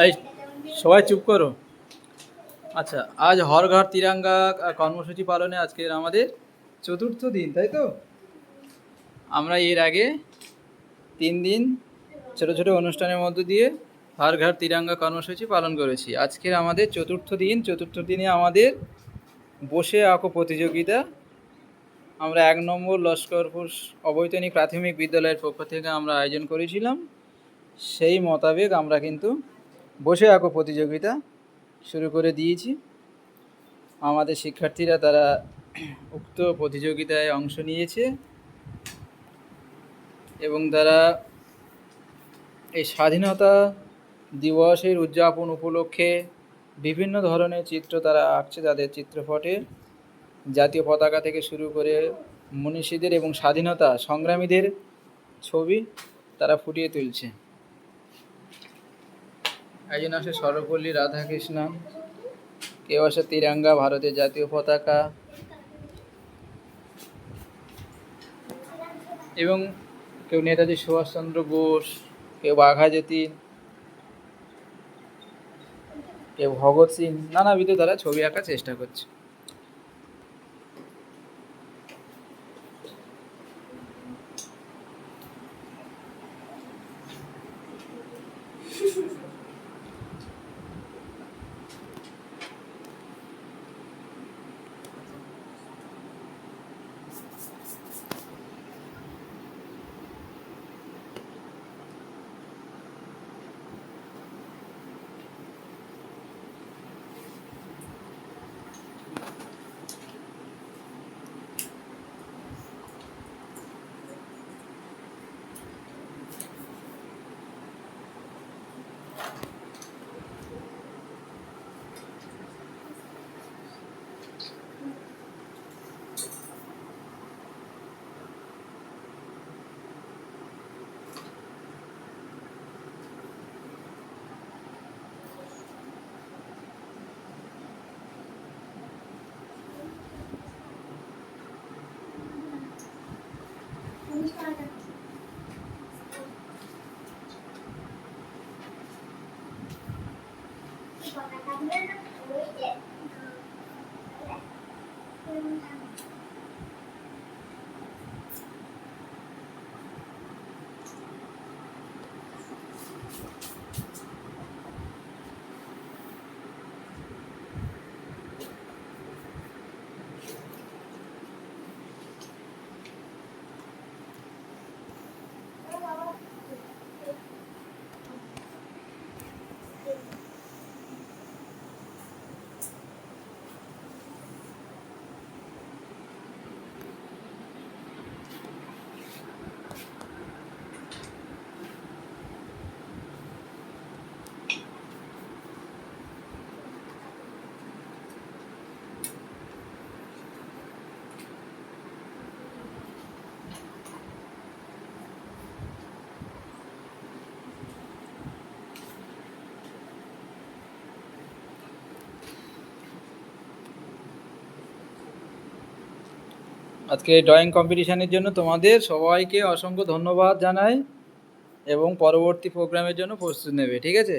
এই সবাই চুপ করো। আচ্ছা, আজ হর ঘর তিরঙ্গা কর্মসূচি পালনে আজকের আমাদের চতুর্থ দিন, তাই তো? আমরা এর আগে 3 দিন ছোট ছোট অনুষ্ঠানের মধ্য দিয়ে হর ঘর তিরঙ্গা কর্মসূচি পালন করেছি। আজকের আমাদের চতুর্থ দিন। চতুর্থ দিনে আমাদের বসে আঁকো প্রতিযোগিতা আমরা 1 নম্বর লস্করপুর অবৈতনিক প্রাথমিক বিদ্যালয়ের পক্ষ থেকে আমরা আয়োজন করেছিলাম। সেই মোতাবেক আমরা কিন্তু বসে আঁকো প্রতিযোগিতা শুরু করে দিয়েছি। আমাদের শিক্ষার্থীরা তারা উক্ত প্রতিযোগিতায় অংশ নিয়েছে এবং তারা এই স্বাধীনতা দিবসের উদযাপন উপলক্ষে বিভিন্ন ধরনের চিত্র তারা আঁকছে তাদের চিত্রপটে। জাতীয় পতাকা থেকে শুরু করে মনীষীদের এবং স্বাধীনতা সংগ্রামীদের ছবি তারা ফুটিয়ে তুলছে। একজন আসে সর্বপল্লী রাধাকৃষ্ণন, কেউ আসে তিরঙ্গা ভারতের জাতীয় পতাকা, এবং কেউ নেতাজি সুভাষচন্দ্র বোস, কেউ বাঘা যতীন, কেউ ভগৎ সিং, নানাবিধ তারা ছবি আঁকার চেষ্টা করছে। আজকে ড্রয়িং কম্পিটিশানের জন্য তোমাদের সবাইকে অসংখ্য ধন্যবাদ জানাই এবং পরবর্তী প্রোগ্রামের জন্য প্রস্তুতি নেবে, ঠিক আছে?